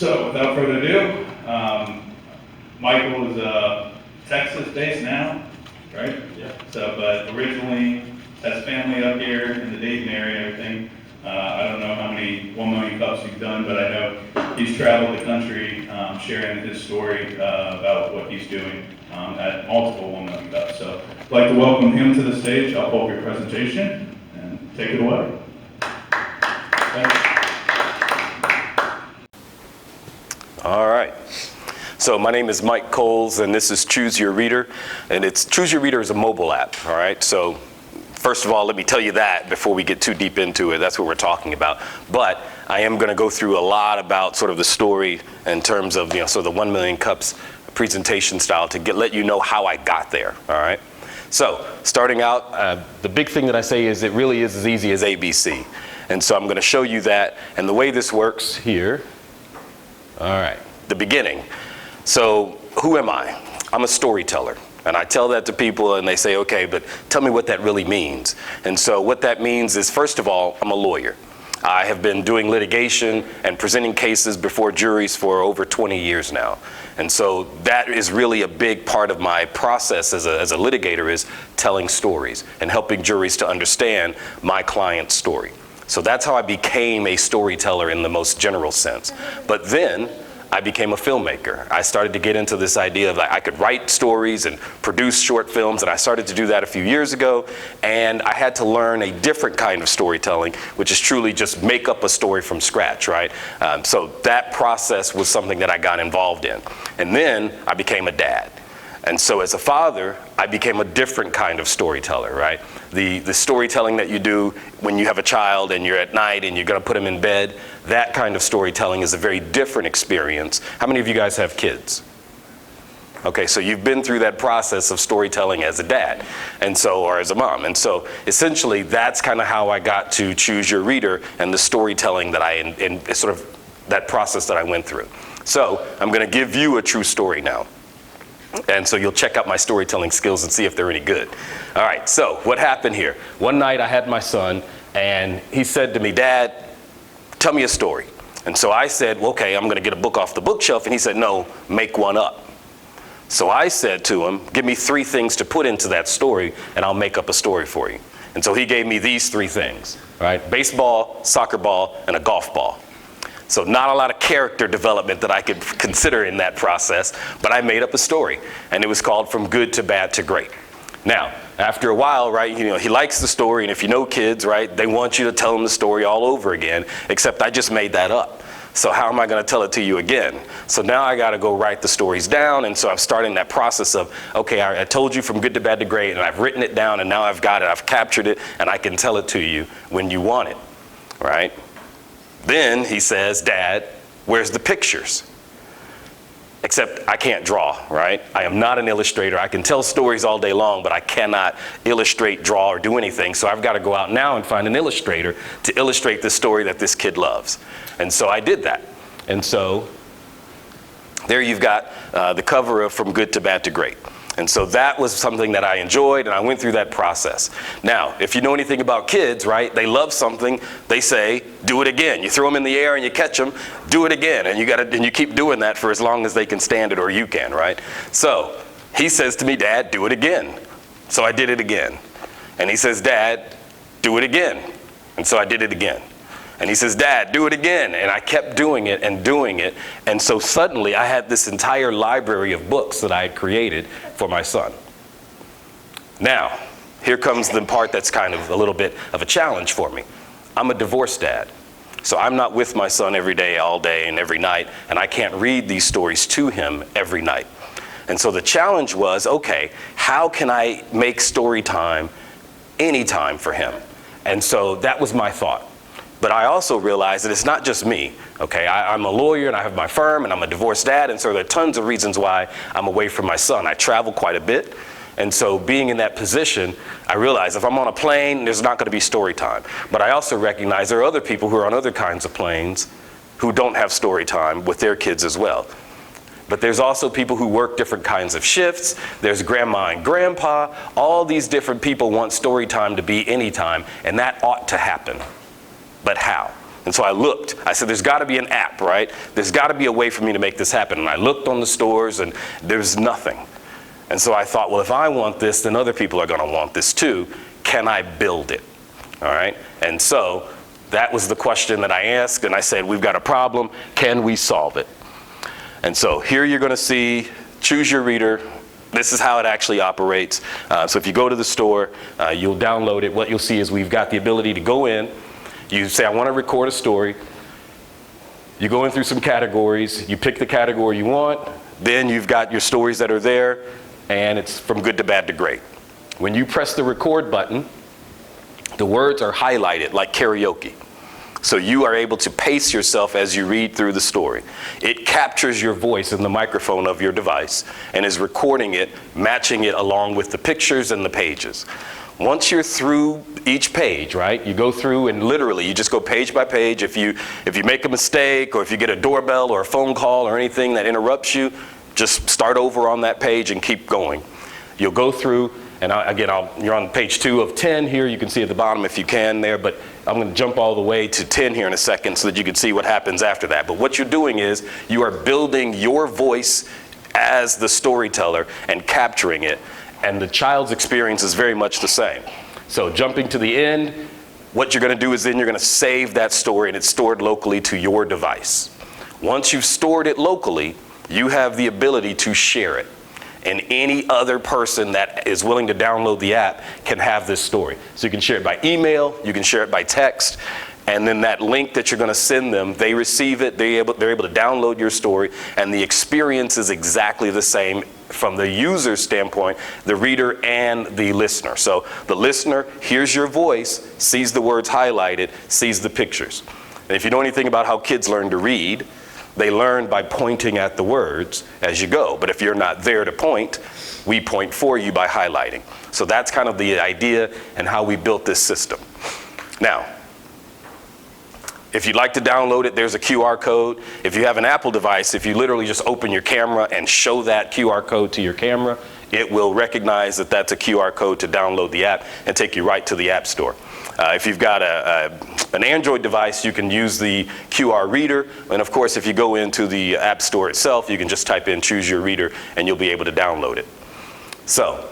So without further ado, Michael is Texas-based now, right? Yeah. So, but originally has family up here in the Dayton area and everything. I don't know how many 1 million cups you've done, but I know he's traveled the country sharing his story about what he's doing at multiple 1 million cups. So I'd like to welcome him to the stage. I'll hold your presentation and take it away. Thanks. All right. So my name is Mike Coles, and this is Choose Your Reader. And Choose Your Reader is a mobile app, all right? So first of all, let me tell you that before we get too deep into it. That's what we're talking about. But I am going to go through a lot about sort of the story in terms of, so the 1 million cups presentation style to let you know how I got there, all right? So starting out, the big thing that I say is it really is as easy as ABC. And so I'm going to show you that. And the way this works here, all right, the beginning. So who am I? I'm a storyteller. And I tell that to people and they say, okay, but tell me what that really means. And so what that means is, first of all, I'm a lawyer. I have been doing litigation and presenting cases before juries for over 20 years now. And so that is really a big part of my process as a litigator, is telling stories and helping juries to understand my client's story. So that's how I became a storyteller in the most general sense. But then I became a filmmaker. I started to get into this idea of I could write stories and produce short films, and I started to do that a few years ago. And I had to learn a different kind of storytelling, which is truly just make up a story from scratch, right? So that process was something that I got involved in. And then I became a dad. And so as a father, I became a different kind of storyteller, right? The storytelling that you do when you have a child and you're at night and you're gonna put them in bed, that kind of storytelling is a very different experience. How many of you guys have kids? Okay, so you've been through that process of storytelling as a dad, and so, or as a mom. And so essentially that's kind of how I got to Choose Your Reader and the storytelling that and sort of that process that I went through. So I'm gonna give you a true story now. And so you'll check out my storytelling skills and see if they're any good. All right, so what happened here? One night I had my son, and he said to me, "Dad, tell me a story." And so I said, well, okay, I'm gonna get a book off the bookshelf. And he said, no, make one up. So I said to him, give me 3 things to put into that story, and I'll make up a story for you. And so he gave me these 3 things, right? Baseball, soccer ball, and a golf ball. So not a lot of character development that I could consider in that process, but I made up a story, and it was called From Good to Bad to Great. Now, after a while, right, he likes the story, and if you know kids, right, they want you to tell them the story all over again, except I just made that up. So how am I gonna tell it to you again? So now I gotta go write the stories down, and so I'm starting that process of, okay, I told you from good to bad to great, and I've written it down, and now I've got it, I've captured it, and I can tell it to you when you want it, right? Then he says, Dad, where's the pictures? Except I can't draw, right? I am not an illustrator. I can tell stories all day long, but I cannot illustrate, draw, or do anything. So I've got to go out now and find an illustrator to illustrate the story that this kid loves. And so I did that. And so there you've got the cover of From Good to Bad to Great. And so that was something that I enjoyed, and I went through that process. Now, if you know anything about kids, right, they love something, they say, do it again. You throw them in the air and you catch them, do it again. And you keep doing that for as long as they can stand it, or you can, right? So he says to me, Dad, do it again. So I did it again. And he says, Dad, do it again. And so I did it again. And he says, Dad, do it again. And I kept doing it and doing it. And so suddenly I had this entire library of books that I had created for my son. Now, here comes the part that's kind of a little bit of a challenge for me. I'm a divorced dad. So I'm not with my son every day, all day, and every night. And I can't read these stories to him every night. And so the challenge was, okay, how can I make story time anytime for him? And so that was my thought. But I also realized that it's not just me, okay? I'm a lawyer and I have my firm and I'm a divorced dad, and so there are tons of reasons why I'm away from my son. I travel quite a bit, and so being in that position, I realized if I'm on a plane, there's not gonna be story time. But I also recognize there are other people who are on other kinds of planes who don't have story time with their kids as well. But there's also people who work different kinds of shifts. There's grandma and grandpa. All these different people want story time to be anytime, and that ought to happen. But how? And so I looked. I said, there's got to be an app, right? There's got to be a way for me to make this happen. And I looked on the stores, and there's nothing. And so I thought, well, if I want this, then other people are going to want this too. Can I build it? All right? And so that was the question that I asked, and I said, we've got a problem. Can we solve it? And so here you're going to see Choose Your Reader. This is how it actually operates. So if you go to the store, you'll download it. What you'll see is we've got the ability to go in. You say, I want to record a story. You go in through some categories. You pick the category you want. Then you've got your stories that are there, and it's from good to bad to great. When you press the record button, the words are highlighted like karaoke. So you are able to pace yourself as you read through the story. It captures your voice in the microphone of your device and is recording it, matching it along with the pictures and the pages. Once you're through each page, right, you go through and literally you just go page by page. If you make a mistake or if you get a doorbell or a phone call or anything that interrupts you, just start over on that page and keep going. You'll go through, and you're on page 2 of 10 here. You can see at the bottom if you can there, but I'm going to jump all the way to 10 here in a second so that you can see what happens after that. But what you're doing is you are building your voice as the storyteller and capturing it, and the child's experience is very much the same. So jumping to the end, what you're going to do is then you're going to save that story, and it's stored locally to your device. Once you've stored it locally, you have the ability to share it. And any other person that is willing to download the app can have this story. So you can share it by email, you can share it by text, and then that link that you're going to send them, they receive it, they're able to download your story, and the experience is exactly the same from the user standpoint, the reader and the listener. So the listener hears your voice, sees the words highlighted, sees the pictures. And if you know anything about how kids learn to read, they learn by pointing at the words as you go. But if you're not there to point, we point for you by highlighting. So that's kind of the idea and how we built this system. Now, if you'd like to download it, there's a QR code. If you have an Apple device, if you literally just open your camera and show that QR code to your camera, it will recognize that that's a QR code to download the app and take you right to the App Store. If you've got an Android device, you can use the QR reader. And of course, if you go into the App Store itself, you can just type in Choose Your Reader and you'll be able to download it. So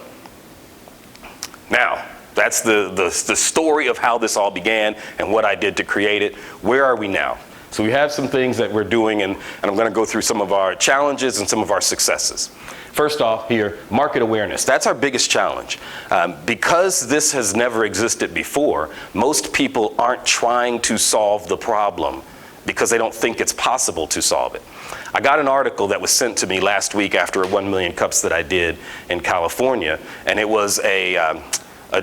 now, that's the story of how this all began and what I did to create it. Where are we now? So we have some things that we're doing, and I'm going to go through some of our challenges and some of our successes. First off here, market awareness. That's our biggest challenge. Because this has never existed before, most people aren't trying to solve the problem because they don't think it's possible to solve it. I got an article that was sent to me last week after a 1 million cups that I did in California, and it was a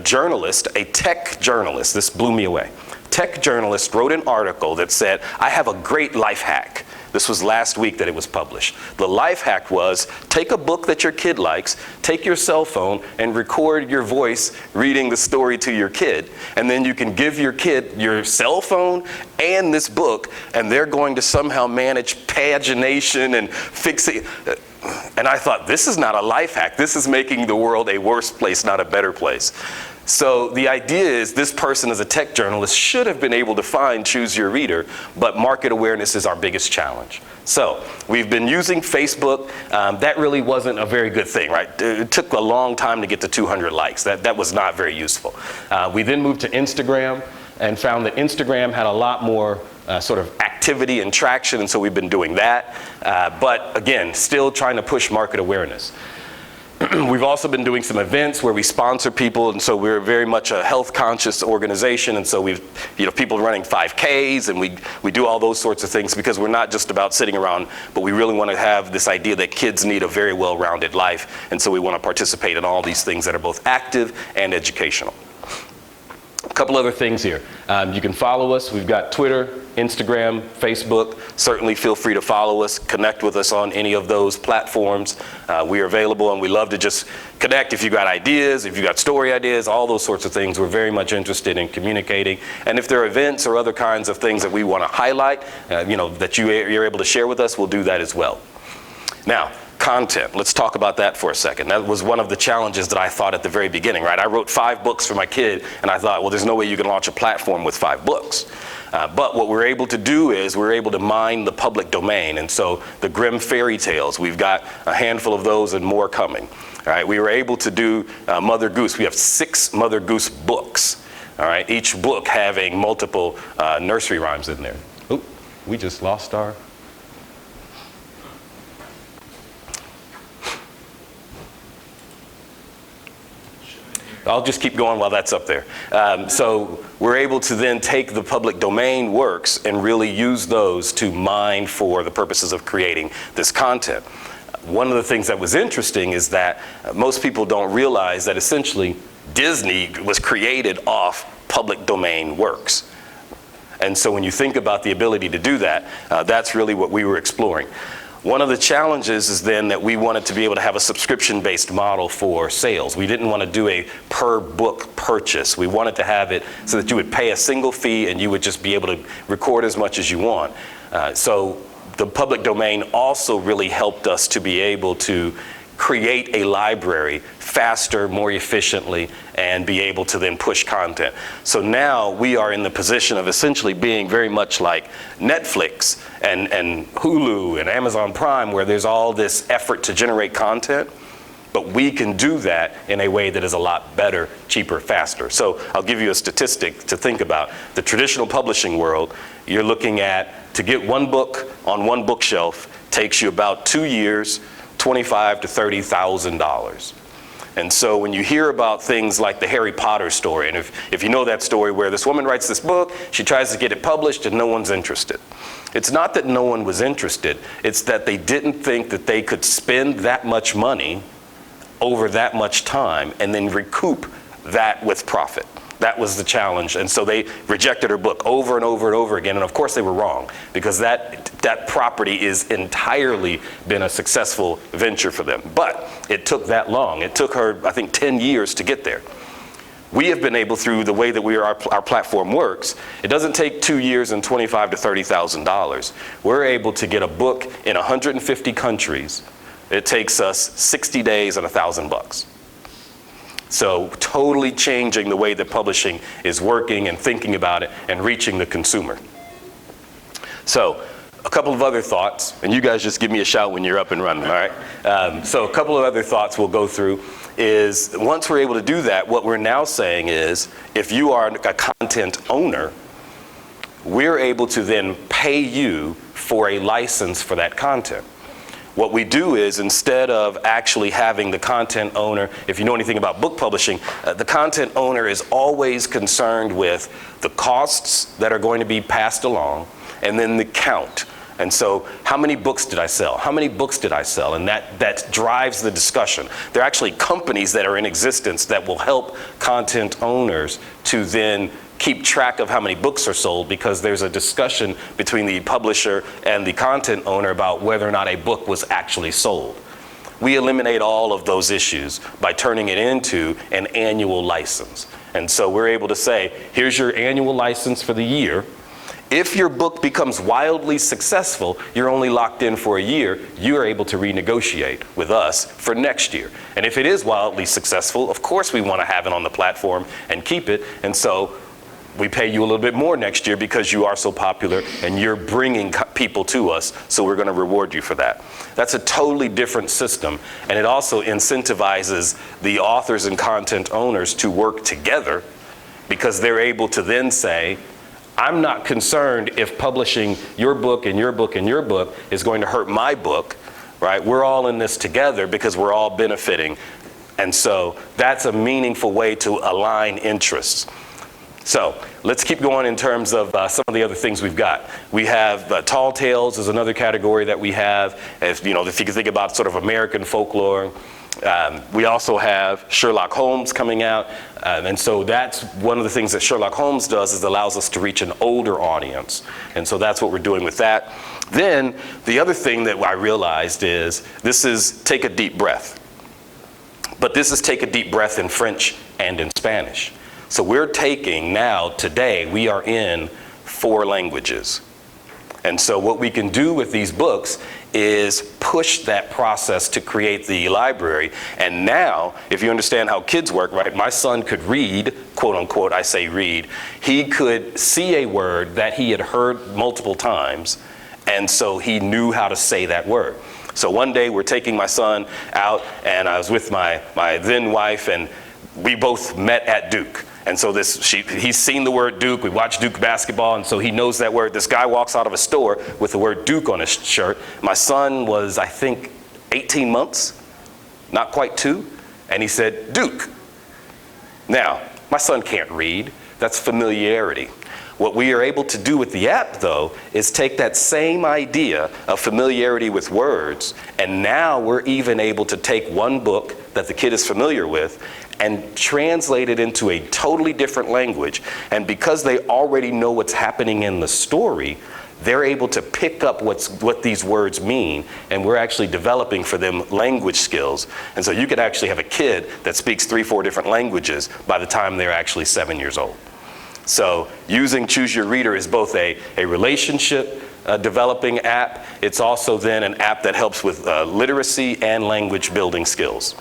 journalist, a tech journalist. This blew me away. Tech journalist wrote an article that said, I have a great life hack. This was last week that it was published. The life hack was, take a book that your kid likes, take your cell phone and record your voice reading the story to your kid. And then you can give your kid your cell phone and this book, and they're going to somehow manage pagination and fix it. And I thought, this is not a life hack. This is making the world a worse place, not a better place. So the idea is this person as a tech journalist should have been able to find Choose Your Reader, but market awareness is our biggest challenge. So we've been using Facebook. That really wasn't a very good thing, right? It took a long time to get to 200 likes. That was not very useful. We then moved to Instagram and found that Instagram had a lot more sort of activity and traction, and so we've been doing that. But again, still trying to push market awareness. We've also been doing some events where we sponsor people, and so we're very much a health conscious organization, and so we've, people running 5Ks, and we do all those sorts of things because we're not just about sitting around, but we really want to have this idea that kids need a very well-rounded life, and so we want to participate in all these things that are both active and educational. A couple other things here. You can follow us. We've got Twitter, Instagram, Facebook. Certainly feel free to follow us, connect with us on any of those platforms. We are available, and we love to just connect. If you've got ideas, if you've got story ideas, all those sorts of things, we're very much interested in communicating. And if there are events or other kinds of things that we want to highlight, that you're able to share with us, we'll do that as well. Now, content. Let's talk about that for a second. That was one of the challenges that I thought at the very beginning, right? I wrote 5 books for my kid, and I thought, well, there's no way you can launch a platform with 5 books. But what we're able to do is we're able to mine the public domain. And so the Grimm fairy tales, we've got a handful of those and more coming. All right, we were able to do Mother Goose. We have 6 Mother Goose books. All right, each book having multiple nursery rhymes in there. Oop, we just lost our... I'll just keep going while that's up there. So we're able to then take the public domain works and really use those to mine for the purposes of creating this content. One of the things that was interesting is that most people don't realize that essentially Disney was created off public domain works. And so when you think about the ability to do that, that's really what we were exploring. One of the challenges is then that we wanted to be able to have a subscription-based model for sales. We didn't want to do a per book purchase. We wanted to have it so that you would pay a single fee and you would just be able to record as much as you want. So the public domain also really helped us to be able to create a library faster, more efficiently, and be able to then push content. So now we are in the position of essentially being very much like Netflix and Hulu and Amazon Prime, where there's all this effort to generate content, but we can do that in a way that is a lot better, cheaper, faster. So I'll give you a statistic to think about. The traditional publishing world, you're looking at, to get one book on one bookshelf takes you about 2 years, $25,000 to $30,000. And so when you hear about things like the Harry Potter story, and if you know that story where this woman writes this book, she tries to get it published and no one's interested. It's not that no one was interested, it's that they didn't think that they could spend that much money over that much time and then recoup that with profit. That was the challenge. And so they rejected her book over and over and over again. And of course they were wrong, because that property is entirely been a successful venture for them. But it took that long. It took her, I think, 10 years to get there. We have been able, through the way that our platform works, it doesn't take 2 years and $25,000 to $30,000. We're able to get a book in 150 countries. It takes us 60 days and $1,000. So totally changing the way that publishing is working and thinking about it and reaching the consumer. So a couple of other thoughts, and you guys just give me a shout when you're up and running, all right? So a couple of other thoughts we'll go through is, once we're able to do that, what we're now saying is, if you are a content owner, we're able to then pay you for a license for that content. What we do is, instead of actually having the content owner, if you know anything about book publishing, the content owner is always concerned with the costs that are going to be passed along, and then the count. And so, how many books did I sell? How many books did I sell? And that drives the discussion. There are actually companies that are in existence that will help content owners to then keep track of how many books are sold, because there's a discussion between the publisher and the content owner about whether or not a book was actually sold. We eliminate all of those issues by turning it into an annual license. And so we're able to say, here's your annual license for the year. If your book becomes wildly successful, you're only locked in for a year. You're able to renegotiate with us for next year. And if it is wildly successful, of course we want to have it on the platform and keep it. And so we pay you a little bit more next year because you are so popular and you're bringing people to us, so we're going to reward you for that. That's a totally different system, and it also incentivizes the authors and content owners to work together, because they're able to then say, I'm not concerned if publishing your book and your book and your book is going to hurt my book, right? We're all in this together because we're all benefiting. And so that's a meaningful way to align interests. So let's keep going in terms of some of the other things we've got. We have Tall Tales is another category that we have. If you can think about sort of American folklore. We also have Sherlock Holmes coming out. And so that's one of the things that Sherlock Holmes does, is allows us to reach an older audience. And so that's what we're doing with that. Then the other thing that I realized is, this is Take a Deep Breath. But this is Take a Deep Breath in French and in Spanish. So we're taking now, today, we are in 4 languages. And so what we can do with these books is push that process to create the library. And now, if you understand how kids work, right, my son could read, quote unquote, I say read, he could see a word that he had heard multiple times, and so he knew how to say that word. So one day we're taking my son out, and I was with my then wife, and we both met at Duke. And so he's seen the word Duke, we watch Duke basketball, and so he knows that word. This guy walks out of a store with the word Duke on his shirt. My son was, I think, 18 months, not quite 2, and he said, Duke. Now, my son can't read, that's familiarity. What we are able to do with the app, though, is take that same idea of familiarity with words, and now we're even able to take one book that the kid is familiar with and translate it into a totally different language. And because they already know what's happening in the story, they're able to pick up what these words mean, and we're actually developing for them language skills. And so you could actually have a kid that speaks 3-4 different languages by the time they're actually 7 years old. So using Choose Your Reader is both a relationship developing app. It's also then an app that helps with literacy and language building skills.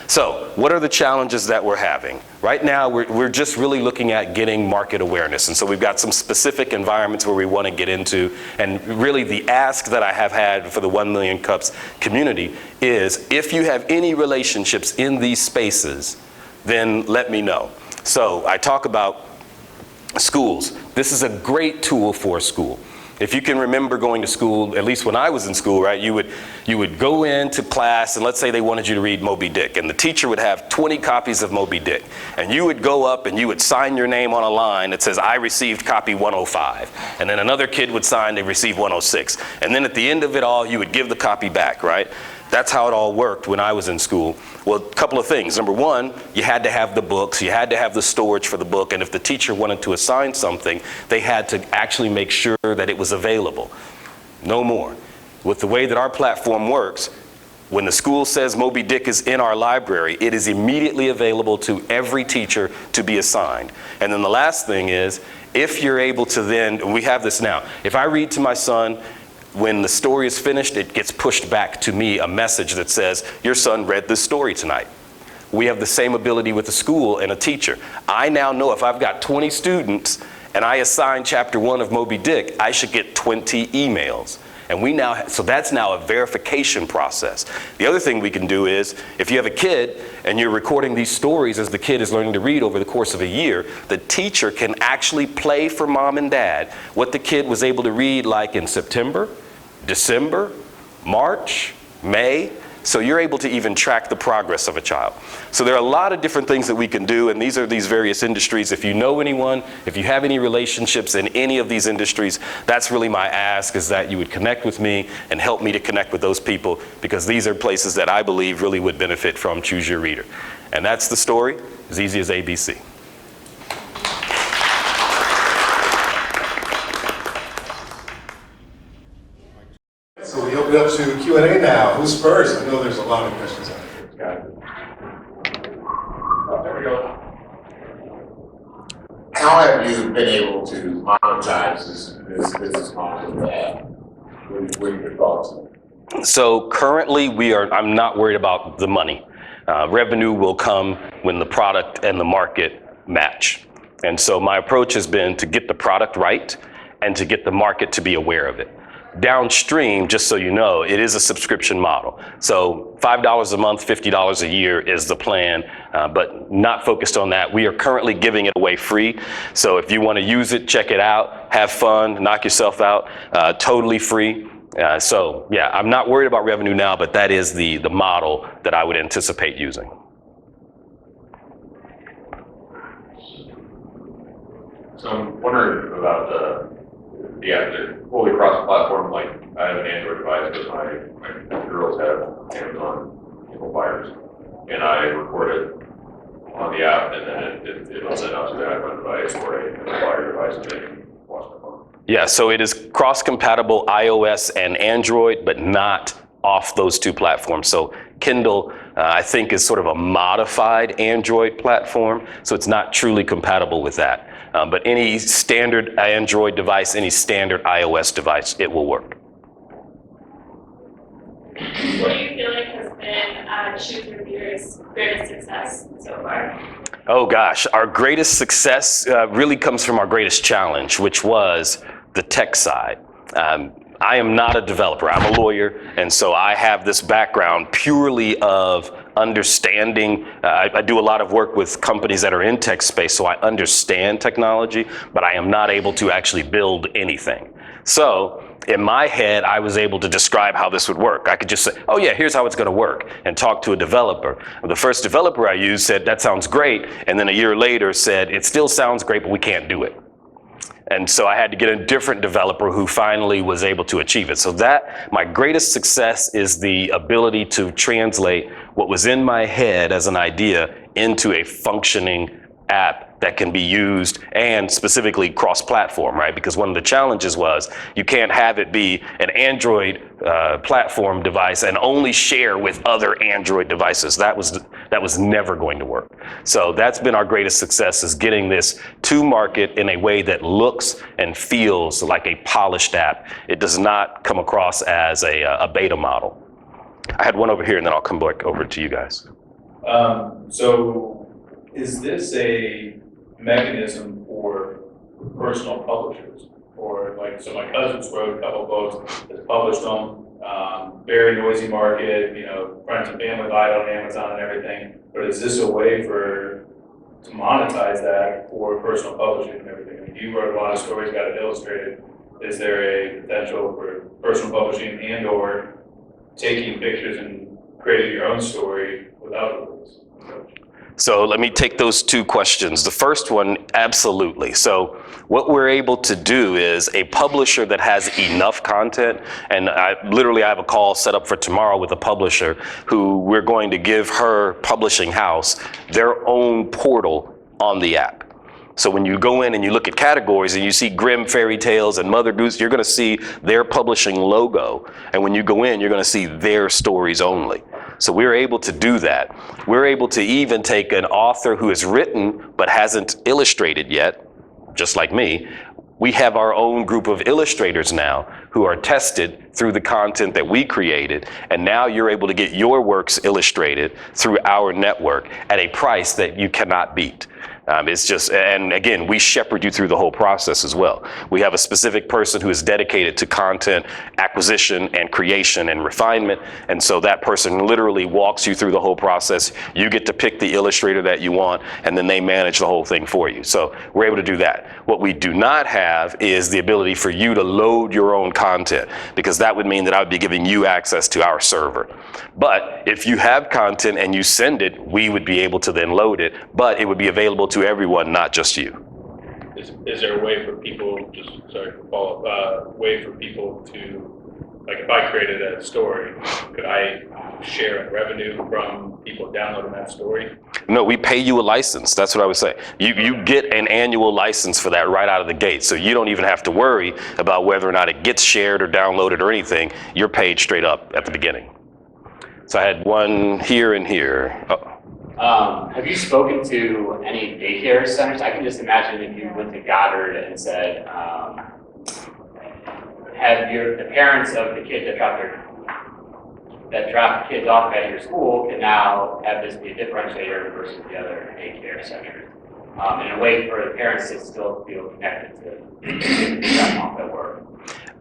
So what are the challenges that we're having? Right now, we're just really looking at getting market awareness. And so we've got some specific environments where we want to get into. And really the ask that I have had for the 1 Million Cups community is, if you have any relationships in these spaces, then let me know. So I talk about schools. This is a great tool for a school. If you can remember going to school, at least when I was in school, right, you would go into class, and let's say they wanted you to read Moby Dick, and the teacher would have 20 copies of Moby Dick, and you would go up and you would sign your name on a line that says, I received copy 105, and then another kid would sign they received 106, and then at the end of it all, you would give the copy back, right? That's how it all worked when I was in school. Well, a couple of things. Number one, you had to have the books, you had to have the storage for the book, and if the teacher wanted to assign something, they had to actually make sure that it was available. No more. With the way that our platform works, when the school says Moby Dick is in our library, it is immediately available to every teacher to be assigned. And then the last thing is, if you're able to then, we have this now, if I read to my son, when the story is finished, it gets pushed back to me, a message that says, your son read this story tonight. We have the same ability with a school and a teacher. I now know if I've got 20 students and I assign chapter 1 of Moby Dick, I should get 20 emails. And so that's now a verification process. The other thing we can do is, if you have a kid and you're recording these stories as the kid is learning to read over the course of a year, the teacher can actually play for mom and dad what the kid was able to read like in September, December, March, May. So you're able to even track the progress of a child. So there are a lot of different things that we can do, and these are these various industries. If you know anyone, if you have any relationships in any of these industries, that's really my ask, is that you would connect with me and help me to connect with those people, because these are places that I believe really would benefit from Choose Your Reader. And that's the story, as easy as ABC. So we open up to Q&A now. Who's first? I know there's a lot of questions out here. Got it. Oh, there we go. How have you been able to monetize this business model with that? What are your thoughts on it? So currently I'm not worried about the money. Revenue will come when the product and the market match. And so my approach has been to get the product right and to get the market to be aware of it. Downstream, just so you know, it is a subscription model. So $5 a month, $50 a year is the plan, but not focused on that. We are currently giving it away free. So if you want to use it, check it out, have fun, knock yourself out, totally free. So yeah, I'm not worried about revenue now, but that is the model that I would anticipate using. So I'm wondering about the app that fully cross-platform. Like, I have an Android device, but my girls have Amazon Fires, and I record it on the app, and then it'll send out to the iPhone device or a Fire device, and they can watch the phone. Yeah, so it is cross-compatible iOS and Android, but not off those two platforms. So Kindle, I think, is sort of a modified Android platform, so it's not truly compatible with that. But any standard Android device, any standard iOS device, it will work. Choose Your Reader's greatest success so far? Oh gosh, our greatest success really comes from our greatest challenge, which was the tech side. I am not a developer, I'm a lawyer, and so I have this background purely of understanding. I do a lot of work with companies that are in tech space, so I understand technology, but I am not able to actually build anything. So in my head, I was able to describe how this would work. I could just say, oh yeah, here's how it's gonna work, and talk to a developer. The first developer I used said, that sounds great, and then a year later said, it still sounds great, but we can't do it. And so I had to get a different developer who finally was able to achieve it. So that, my greatest success is the ability to translate what was in my head as an idea into a functioning app that can be used, and specifically cross-platform, right? Because one of the challenges was you can't have it be an Android platform device and only share with other Android devices. That was never going to work. So that's been our greatest success, is getting this to market in a way that looks and feels like a polished app. It does not come across as a beta model. I had one over here, and then I'll come back over to you guys. So is this a mechanism for personal publishers? Or like, so my cousins wrote a couple of books, has published them, very noisy market, you know, friends and family buy it on Amazon and everything. But is this a way to monetize that for personal publishing and everything? I mean, you wrote a lot of stories, got it illustrated. Is there a potential for personal publishing and or taking pictures and creating your own story without the rules? So let me take those two questions. The first one, absolutely. So what we're able to do is a publisher that has enough content, and I have a call set up for tomorrow with a publisher who we're going to give her publishing house their own portal on the app. So when you go in and you look at categories and you see Grimm Fairy Tales and Mother Goose, you're gonna see their publishing logo. And when you go in, you're gonna see their stories only. So we're able to do that. We're able to even take an author who has written but hasn't illustrated yet, just like me. We have our own group of illustrators now who are tested through the content that we created. And now you're able to get your works illustrated through our network at a price that you cannot beat. It's just, and again, we shepherd you through the whole process as well. We have a specific person who is dedicated to content acquisition and creation and refinement. And so that person literally walks you through the whole process. You get to pick the illustrator that you want, and then they manage the whole thing for you. So we're able to do that. What we do not have is the ability for you to load your own content, because that would mean that I would be giving you access to our server. But if you have content and you send it, we would be able to then load it, but it would be available to everyone, not just you. Is there a way for people, just sorry for follow-up, way for people to, like if I created a story, could I share revenue from people downloading that story? No, we pay you a license. That's what I would say. You get an annual license for that right out of the gate. So you don't even have to worry about whether or not it gets shared or downloaded or anything. You're paid straight up at the beginning. So I had one here and here. Oh. Have you spoken to any daycare centers? I can just imagine if you went to Goddard and said, have the parents of the kids that drop kids off at your school can now have this be a differentiator versus the other daycare centers, in a way for the parents to still feel connected to drop off at work.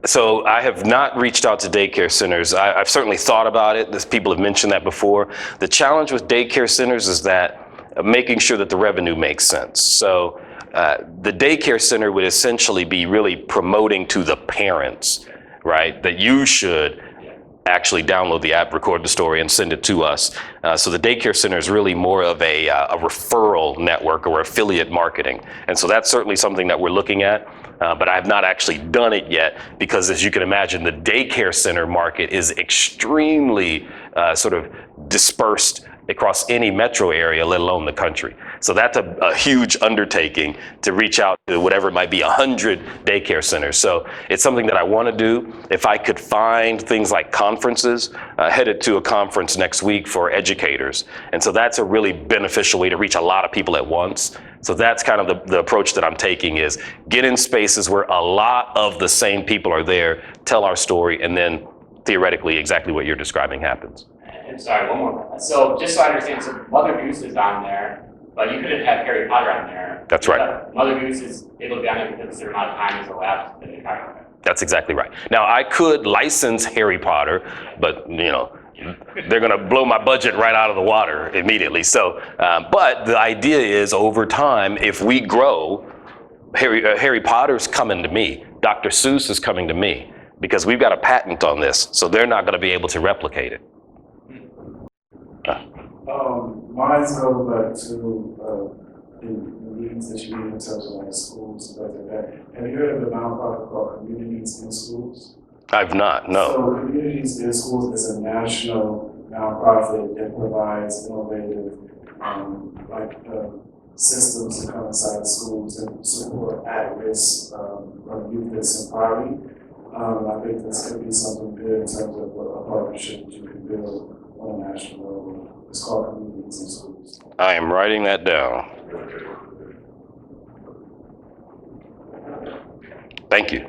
So I have not reached out to daycare centers. I've certainly thought about it. People have mentioned that before. The challenge with daycare centers is that making sure that the revenue makes sense. So the daycare center would essentially be really promoting to the parents, right, that you should actually download the app, record the story, and send it to us. So the daycare center is really more of a referral network or affiliate marketing. And so that's certainly something that we're looking at. But I have not actually done it yet because, as you can imagine, the daycare center market is extremely sort of dispersed across any metro area, let alone the country. So that's a huge undertaking to reach out to whatever it might be, 100 daycare centers. So it's something that I want to do. If I could find things like conferences, headed to a conference next week for educators. And so that's a really beneficial way to reach a lot of people at once. So that's kind of the approach that I'm taking, is get in spaces where a lot of the same people are there, tell our story, and then theoretically exactly what you're describing happens. And sorry, one more. So just so I understand, so Mother Goose is on there, but you couldn't have Harry Potter on there. That's right. Mother Goose is able to be on there because a certain amount of time has elapsed in the contract. That's exactly right. Now, I could license Harry Potter, but, you know, they're going to blow my budget right out of the water immediately. So, but the idea is over time, if we grow, Harry Potter's coming to me. Dr. Seuss is coming to me because we've got a patent on this. So they're not going to be able to replicate it. Mine's go back to the needs that you need in terms of like schools and things like that. Have you heard of the nonprofit called Communities in Schools? I've not, no. So Communities in Schools is a national nonprofit that provides innovative systems to come inside schools and support at-risk youth that's in poverty. I think this could be something good in terms of a partnership that you can build on a national level. It's called Communities in Schools. I am writing that down. Thank you.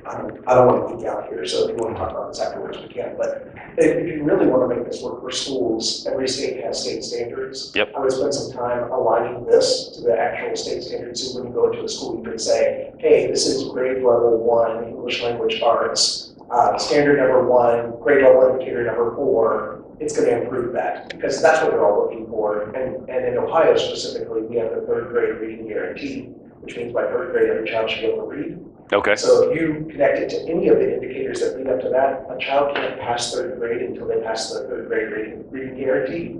I don't want to geek out here, so if you want to talk about this afterwards, we can. But if you really want to make this work for schools, every state has state standards. Yep. I would spend some time aligning this to the actual state standards. So when you go into a school, you can say, hey, this is grade level 1 English language arts, standard number 1, grade level indicator number 4. It's going to improve that because that's what they're all looking for. And in Ohio specifically, we have the 3rd grade reading guarantee, which means by 3rd grade, every child should be able to read. Okay. So if you connect it to any of the indicators that lead up to that, a child can't pass 3rd grade until they pass the 3rd grade reading guarantee.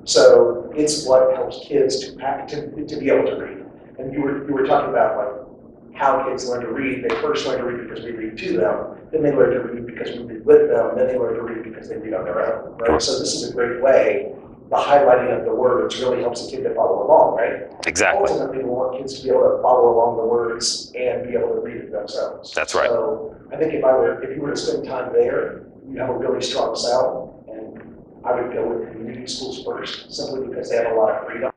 So it's what helps kids to be able to read. And you were talking about like how kids learn to read. They first learn to read because we read to them, then they learn to read because we read with them, then they learn to read because they read on their own, right? So this is a great way. The highlighting of the words really helps the kid to follow along, right? Exactly. Ultimately, we want kids to be able to follow along the words and be able to read it themselves. That's right. So I think if you were to spend time there, you have a really strong sell, and I would go with community schools first, simply because they have a lot of freedom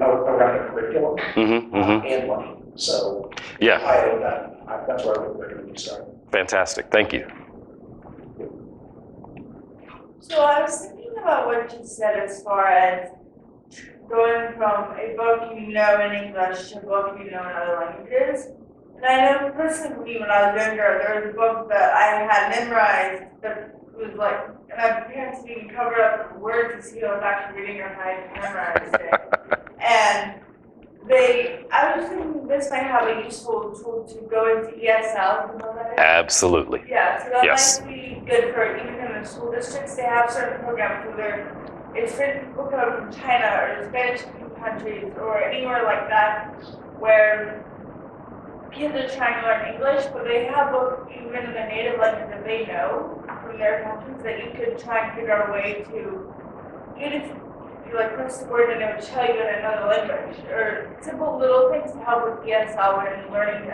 around the curriculum and money. So Yeah. That's where I would recommend you start. Fantastic. Thank you. So I was thinking about what you said as far as going from a book you know in English to a book you know in other languages. And I know personally when I was younger, there was a book that I had memorized that was like, and my parents didn't cover up the words to see who I was actually reading or how I memorized it. And I was thinking this might have a useful tool to go into ESL. You know what that is? Absolutely. Yeah, so that Yes. might be good for even in the school districts. They have certain programs where it's for people coming from China or Spanish-speaking countries or anywhere like that where kids are trying to learn English, but they have both even in the native language that they know from their countries that you could try and figure out a way to, even if you like press the word and it would tell you in another language, or simple little things to help with ESL when learning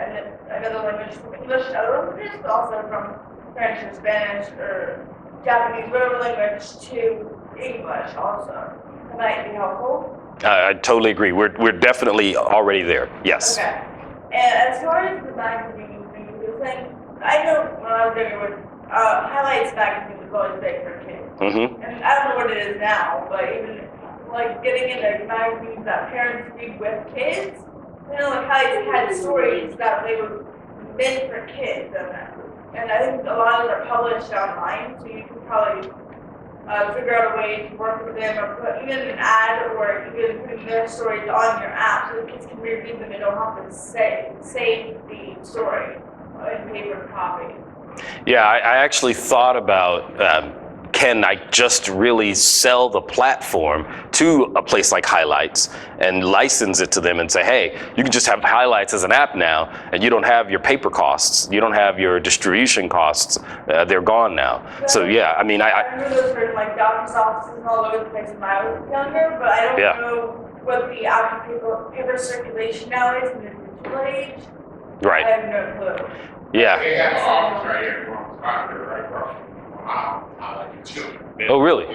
another language from English and other languages, but also from French or Spanish or Japanese, whatever language to English also. That might be helpful. I totally agree. We're definitely already there. Yes. Okay. And as far as the magazine thing, I know when I was younger, Highlights magazine was always big for kids. And I don't know what it is now, but even like getting into magazines that parents read with kids, you know, like Highlights had stories that they were meant for kids, and I think a lot of them are published online, so you can probably figure out a way to work with them or put even an ad or even putting their stories on your app so the kids can reread them and don't have to save the story in paper copy. Yeah, I actually thought about can I just really sell the platform to a place like Highlights and license it to them and say, hey, you can just have Highlights as an app now and you don't have your paper costs, you don't have your distribution costs, they're gone now. So yeah, I mean, I remember those were in like doctor's offices and all over the place when I was younger, but I don't know what the actual paper circulation now is in the digital age. Right. I have no clue. Yeah. They have an office right here, right across. I like the children. Oh, really?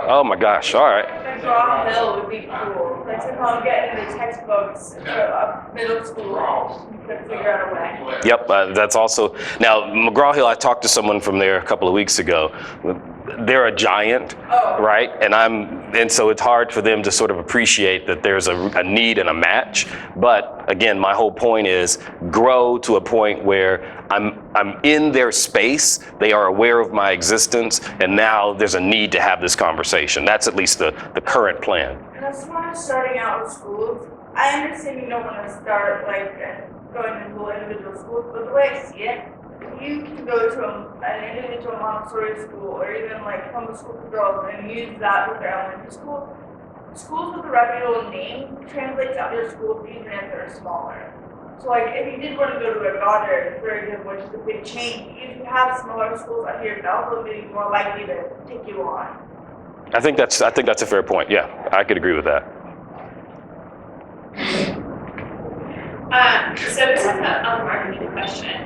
Oh my gosh, all right. McGraw Hill would be cool. Like somehow get into the textbooks for middle school. You could figure out a way. Yep, that's also, now McGraw-Hill, I talked to someone from there a couple of weeks ago. They're a giant, Oh. right? And so it's hard for them to sort of appreciate that there's a need and a match. But again, my whole point is grow to a point where I'm in their space, they are aware of my existence, and now there's a need to have this conversation. That's at least the current plan. And as far as starting out with schools, I understand you don't want to start like going into individual schools, but the way I see it, you can go to an individual Montessori school or even like homeschool for girls and use that with their elementary school. Schools with a reputable name translate to other schools even if they're smaller. So like if you did want to go to a Goddard, for example, which is a big chain, if you have smaller schools under your belt, they'll be more likely to take you on. I think that's a fair point. Yeah, I could agree with that. So this is a marketing question.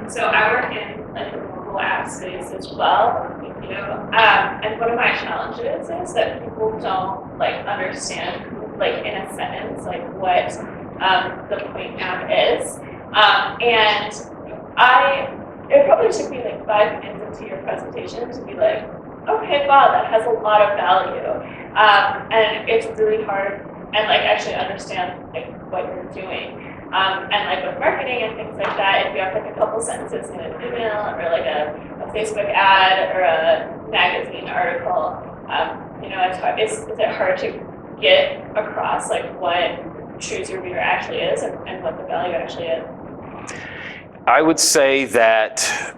So I work in like the mobile app space as well, you know, and one of my challenges is that people don't like understand, like in a sentence, like what the point app is. And it probably took me like 5 minutes into your presentation to be like, okay, wow, that has a lot of value. And it's really hard and like actually understand like what you're doing. And like with marketing and things like that, if you have like a couple sentences in an email or like a Facebook ad or a magazine article, you know, is it hard to get across like what Choose Your Reader actually is and what the value actually is? I would say that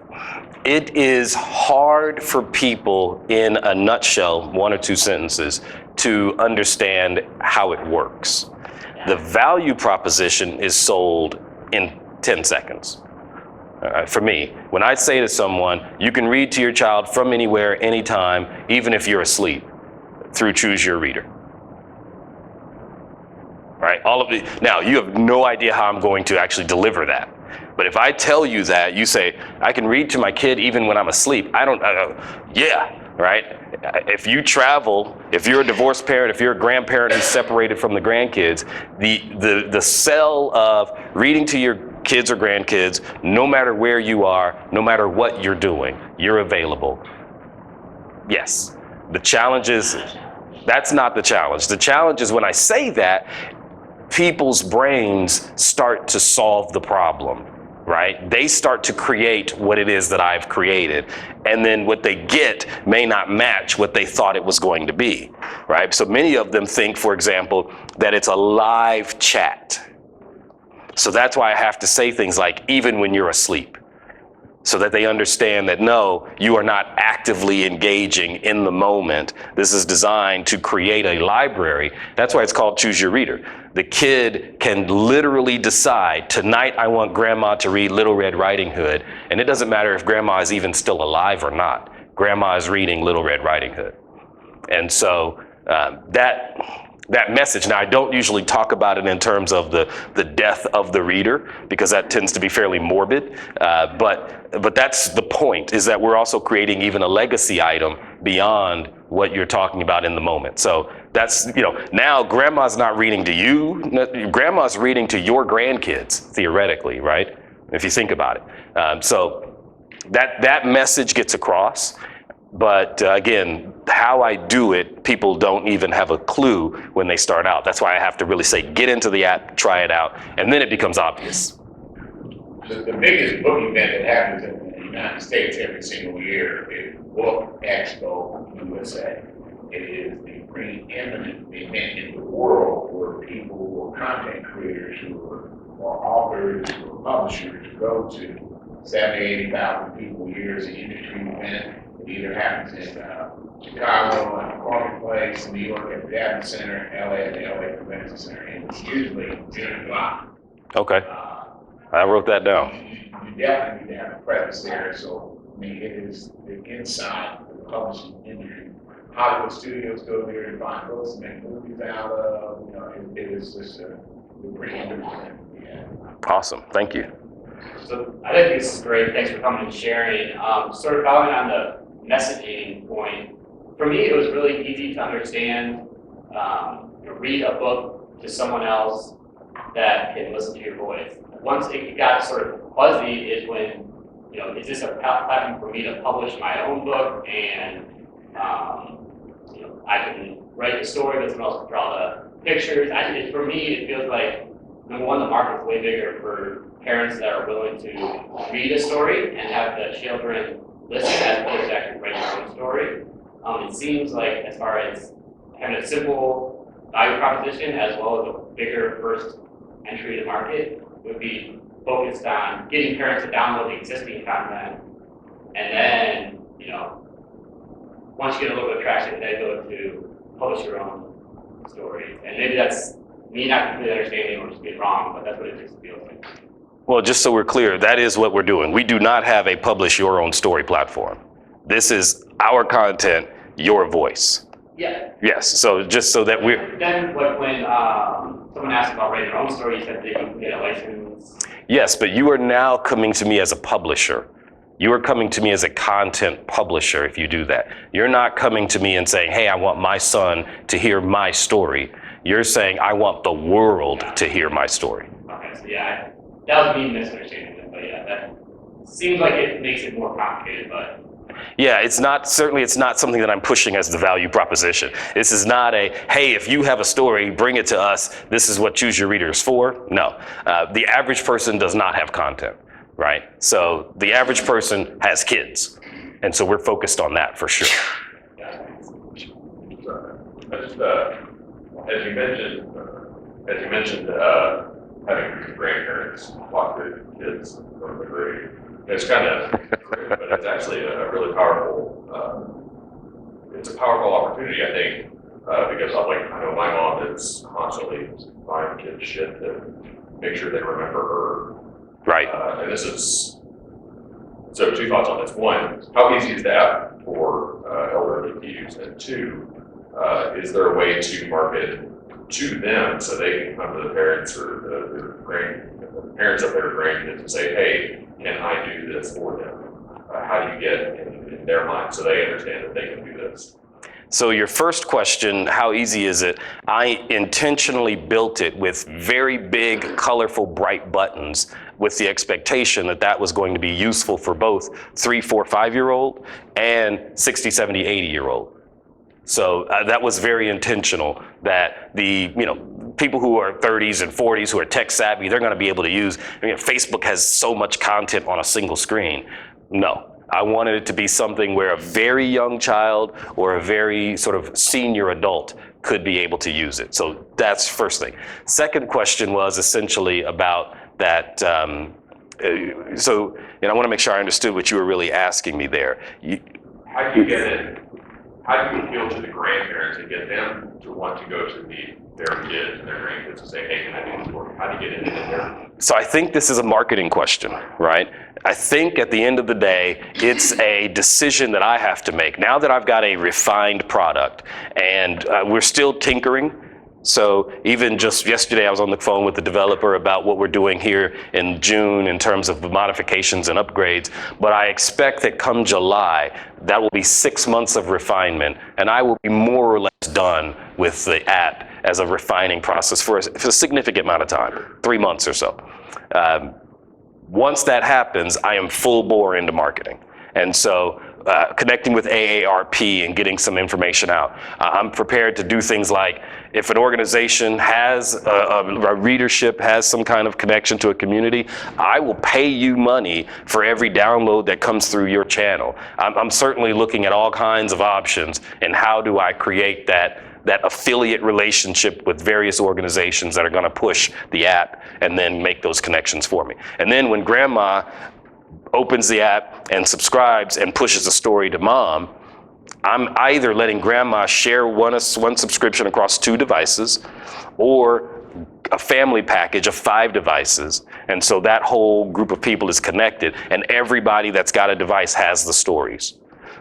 it is hard for people in a nutshell, 1 or 2 sentences, to understand how it works. The value proposition is sold in 10 seconds. For me, when I say to someone, you can read to your child from anywhere, anytime, even if you're asleep, through Choose Your Reader. Right? All of it. Now, you have no idea how I'm going to actually deliver that. But if I tell you that, you say, I can read to my kid even when I'm asleep. Yeah, right? If you travel, if you're a divorced parent, if you're a grandparent who's separated from the grandkids, the sell of reading to your kids or grandkids, no matter where you are, no matter what you're doing, you're available. Yes. The challenge is, that's not the challenge. The challenge is when I say that, people's brains start to solve the problem. Right? They start to create what it is that I've created. And then what they get may not match what they thought it was going to be. Right? So many of them think, for example, that it's a live chat. So that's why I have to say things like, even when you're asleep. So that they understand that no, you are not actively engaging in the moment. This is designed to create a library. That's why it's called Choose Your Reader. The kid can literally decide, tonight I want grandma to read Little Red Riding Hood. And it doesn't matter if grandma is even still alive or not. Grandma is reading Little Red Riding Hood. And so that message, now I don't usually talk about it in terms of the death of the reader, because that tends to be fairly morbid, but that's the point, is that we're also creating even a legacy item beyond what you're talking about in the moment. So that's, you know, now grandma's not reading to you, grandma's reading to your grandkids, theoretically, right? If you think about it. So that message gets across. But again, how I do it, people don't even have a clue when they start out. That's why I have to really say, get into the app, try it out, and then it becomes obvious. The biggest book event that happens in the United States every single year is Book Expo USA. It is the preeminent event in the world where people who are content creators, who are authors, who are publishers go to. 70,000, 80,000 people a year is an industry event. It either happens in Chicago at the Marketplace, New York at the Javits Center, LA at the LA Convention Center, and it's usually June and July. Okay, I wrote that down. You definitely need to have a presence there. So, I mean, it is the inside of the publishing industry. Hollywood studios go there and find books and make movies out of. You know, it is just a pretty interesting. Yeah. Awesome, thank you. So I think this is great. Thanks for coming and sharing. Sort of following on the messaging point, for me, it was really easy to understand, read a book to someone else that can listen to your voice. Once it got sort of fuzzy is when, is this a platform for me to publish my own book and, I can write the story, but someone else can draw the pictures. For me, it feels like, number one, the market's way bigger for parents that are willing to read a story and have the children listen as opposed to actually write their own story. It seems like as far as having a simple value proposition as well as a bigger first entry to market would be focused on getting parents to download the existing content and then, once you get a little bit of traction, then go to publish your own story. And maybe that's me not completely understanding or just being wrong, but that's what it just feels like. Well, just so we're clear, that is what we're doing. We do not have a publish your own story platform. This is our content, your voice. Yeah. Yes, so just so that we're... Then when someone asked about writing their own story, you said that you can get a license. Yes, but you are now coming to me as a publisher. You are coming to me as a content publisher if you do that. You're not coming to me and saying, hey, I want my son to hear my story. You're saying, I want the world to hear my story. Okay, so yeah, that was me misunderstanding it, but yeah, that seems like it makes it more complicated, but. Yeah, it's not something that I'm pushing as the value proposition. This is not a, hey, if you have a story, bring it to us. This is what Choose Your Reader is for. No, the average person does not have content, right? So the average person has kids. And so we're focused on that for sure. As you mentioned, having grandparents walk the kids from the grave, it's kind of, but it's actually a really powerful, it's a powerful opportunity, I think, because I know my mom is constantly buying kids shit to make sure they remember her. Right. And this is, so two thoughts on this. One, how easy is the app for elderly to use? And two, is there a way to market to them so they can come to the parents or the parents of their grandkids and say, hey, can I do this for them? How do you get in their mind so they understand that they can do this? So your first question, how easy is it? I intentionally built it with very big, colorful, bright buttons with the expectation that that was going to be useful for both 3, 4, 5-year-old and 60, 70, 80-year-old. So that was very intentional that the, people who are 30s and 40s who are tech savvy, they're going to be able to use, Facebook has so much content on a single screen. No. I wanted it to be something where a very young child or a very sort of senior adult could be able to use it. So that's first thing. Second question was essentially about that. I want to make sure I understood what you were really asking me there. How do you get it? How do you appeal to the grandparents and get them to want to go to meet their kids and their grandkids and say, hey, can I do this for you? How do you get into there? So I think this is a marketing question, right? I think at the end of the day, it's a decision that I have to make. Now that I've got a refined product and we're still tinkering. So even just yesterday, I was on the phone with the developer about what we're doing here in June in terms of the modifications and upgrades. But I expect that come July, that will be 6 months of refinement, and I will be more or less done with the app as a refining process for a significant amount of time, 3 months or so. Once that happens, I am full bore into marketing. And so connecting with AARP and getting some information out. I'm prepared to do things like if an organization has a readership, has some kind of connection to a community, I will pay you money for every download that comes through your channel. I'm certainly looking at all kinds of options and how do I create that affiliate relationship with various organizations that are going to push the app and then make those connections for me. And then when grandma opens the app and subscribes and pushes a story to mom, I'm either letting grandma share one subscription across 2 devices or a family package of 5 devices. And so that whole group of people is connected and everybody that's got a device has the stories.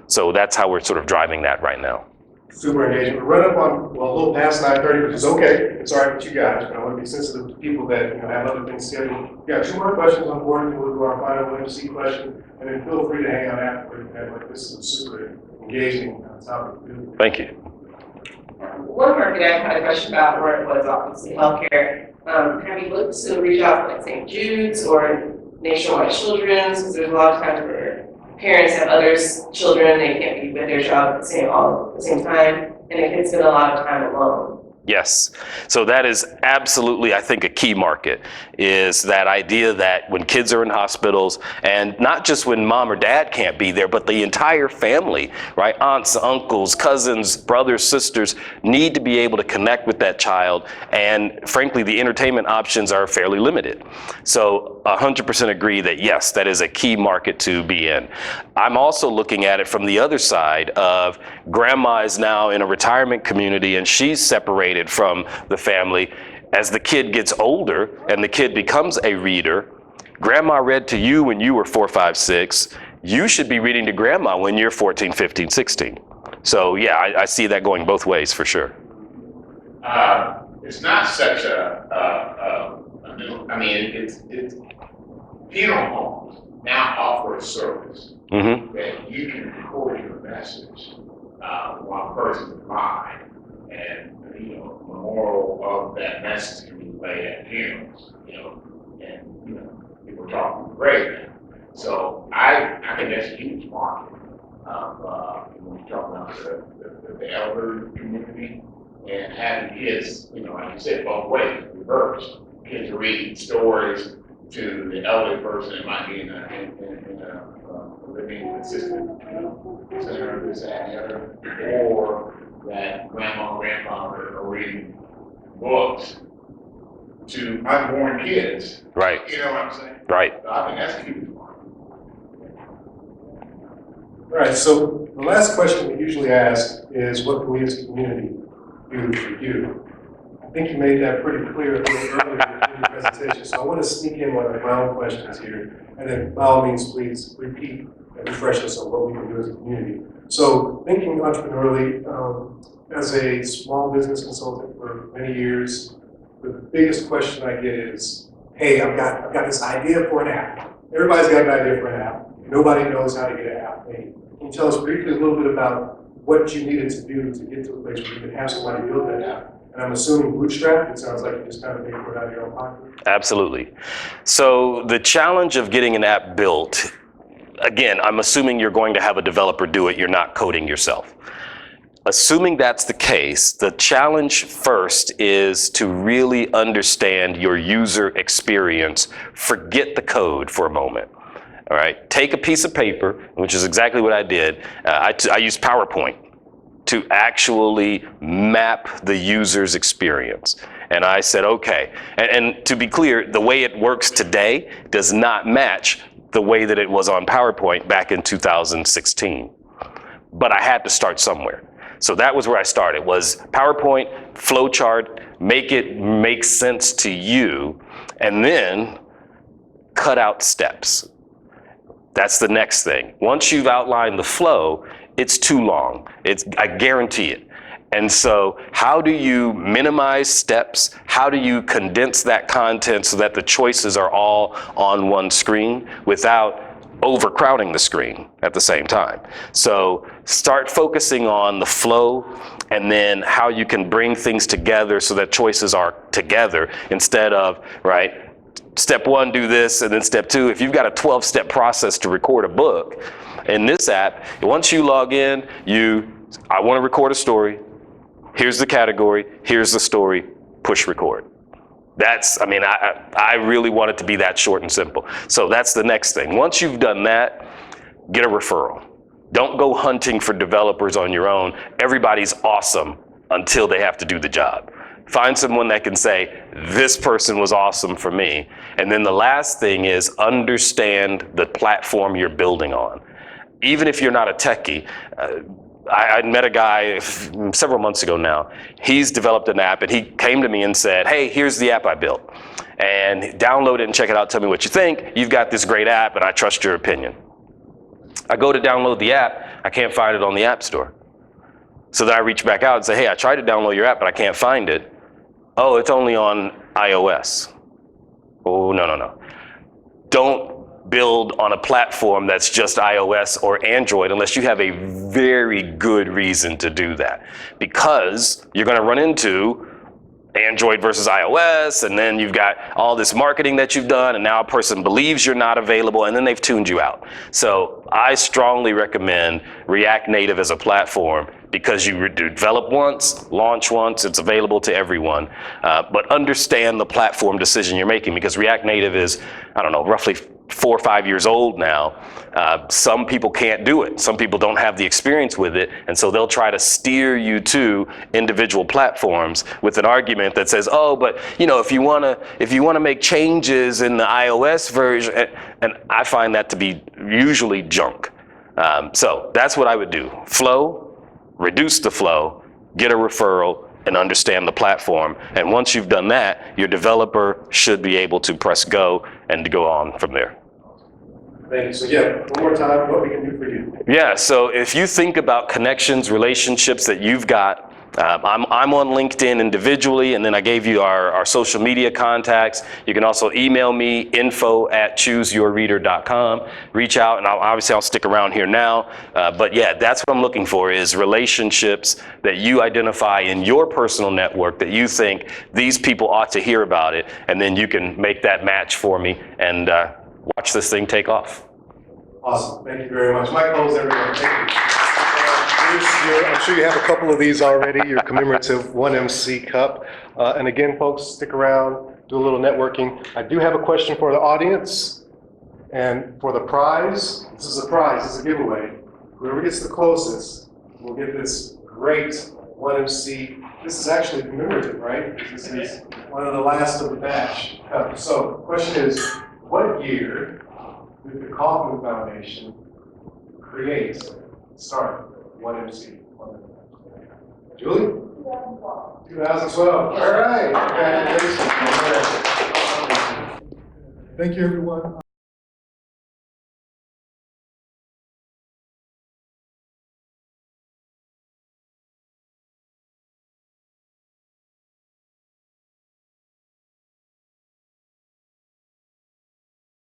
So that's how we're sort of driving that right now. super engaging. We're running up on, well, a little past 9:30, which is okay. It's all right with you guys, but I want to be sensitive to people that, have other things scheduled. We got 2 more questions on board, and we'll do our final MC question, and then feel free to hang out after. Like, this is a super engaging topic. Thank you. One market I had a question about where it was obviously healthcare. Have you looked to reach out to like St. Jude's or Nationwide Children's? Because there's a lot of times where parents have others, children, they can't be with their child all at the same time, and the kids spend a lot of time alone. Yes. So that is absolutely, I think, a key market, is that idea that when kids are in hospitals, and not just when mom or dad can't be there, but the entire family, right? Aunts, uncles, cousins, brothers, sisters need to be able to connect with that child. And frankly, the entertainment options are fairly limited. So 100% agree that yes, that is a key market to be in. I'm also looking at it from the other side of grandma is now in a retirement community and she's separated from the family. As the kid gets older and the kid becomes a reader, grandma read to you when you were 4, 5, 6. You should be reading to grandma when you're 14, 15, 16. So yeah, I see that going both ways for sure. It's not such it's funeral homes now offer a service that you can record your message while a person is alive, and the moral of that message can be played at funerals, and people are talking great. So I think that's a huge market when you talk about the elder community and having kids, like you said, both ways, reverse. Kids are reading stories to the elderly person that might be in a living assisted center, this, that, and the other, or that grandma and grandfather are reading books to unborn kids. Right. You know what I'm saying? Right. So I think that's a huge market. All right, so the last question we usually ask is, what can we as a community do for you? I think you made that pretty clear a little earlier in your presentation, so I want to sneak in one of my own questions here, and then by all means, please repeat and refresh us on what we can do as a community. So, thinking entrepreneurially, as a small business consultant for many years, the biggest question I get is, hey, I've got this idea for an app. Everybody's got an idea for an app. Nobody knows how to get an app made. Can you tell us briefly a little bit about what you needed to do to get to a place where you could have somebody build that app? And I'm assuming bootstrap, it sounds like you just kind of paid for it out of your own pocket. Absolutely. So the challenge of getting an app built, again, I'm assuming you're going to have a developer do it, you're not coding yourself. Assuming that's the case, the challenge first is to really understand your user experience. Forget the code for a moment. All right, take a piece of paper, which is exactly what I did. I used PowerPoint to actually map the user's experience. And I said, okay, and to be clear, the way it works today does not match the way that it was on PowerPoint back in 2016. But I had to start somewhere. So that was where I started, was PowerPoint, flowchart, make it make sense to you, and then cut out steps. That's the next thing. Once you've outlined the flow, it's too long. I guarantee it. And so how do you minimize steps? How do you condense that content so that the choices are all on one screen without overcrowding the screen at the same time? So start focusing on the flow and then how you can bring things together so that choices are together instead of, right, step 1, do this, and then step 2. If you've got a 12-step process to record a book, in this app, once you log in, I want to record a story. Here's the category. Here's the story. Push record. I really want it to be that short and simple. So that's the next thing. Once you've done that, get a referral. Don't go hunting for developers on your own. Everybody's awesome until they have to do the job. Find someone that can say, this person was awesome for me. And then the last thing is understand the platform you're building on. Even if you're not a techie, I met a guy several months ago now. He's developed an app and he came to me and said, hey, here's the app I built. And download it and check it out, tell me what you think. You've got this great app and I trust your opinion. I go to download the app, I can't find it on the App Store. So then I reach back out and say, hey, I tried to download your app, but I can't find it. Oh, it's only on iOS. Oh, no, no, no. Don't build on a platform that's just iOS or Android unless you have a very good reason to do that. Because you're going to run into Android versus iOS, and then you've got all this marketing that you've done, and now a person believes you're not available, and then they've tuned you out. So I strongly recommend React Native as a platform because you develop once, launch once, it's available to everyone. But understand the platform decision you're making, because React Native is, I don't know, roughly 4 or 5 years old now. Some people can't do it. Some people don't have the experience with it. And so they'll try to steer you to individual platforms with an argument that says, oh, but you know, if you want to make changes in the iOS version, and I find that to be usually junk. So that's what I would do. Flow, reduce the flow, get a referral, and understand the platform. And once you've done that, your developer should be able to press go and to go on from there. Thank you. So yeah, one more time, what we can do for you. Yeah, so if you think about connections, relationships that you've got, I'm on LinkedIn individually, and then I gave you our social media contacts. You can also email me, info@chooseyourreader.com. Reach out, and I'll stick around here now. But yeah, that's what I'm looking for, is relationships that you identify in your personal network that you think these people ought to hear about it, and then you can make that match for me and watch this thing take off. Awesome. Thank you very much. Mike Coles, everyone. Thank you. I'm sure you have a couple of these already, your commemorative 1MC cup. And again, folks, stick around, do a little networking. I do have a question for the audience. And for the prize, this is a prize, this is a giveaway. Whoever gets the closest will get this great 1MC. This is actually commemorative, right? This is one of the last of the batch. So the question is, what year did the Kaufman Foundation start 1MC? Julie? 2012. All right. Congratulations. Thank you, everyone.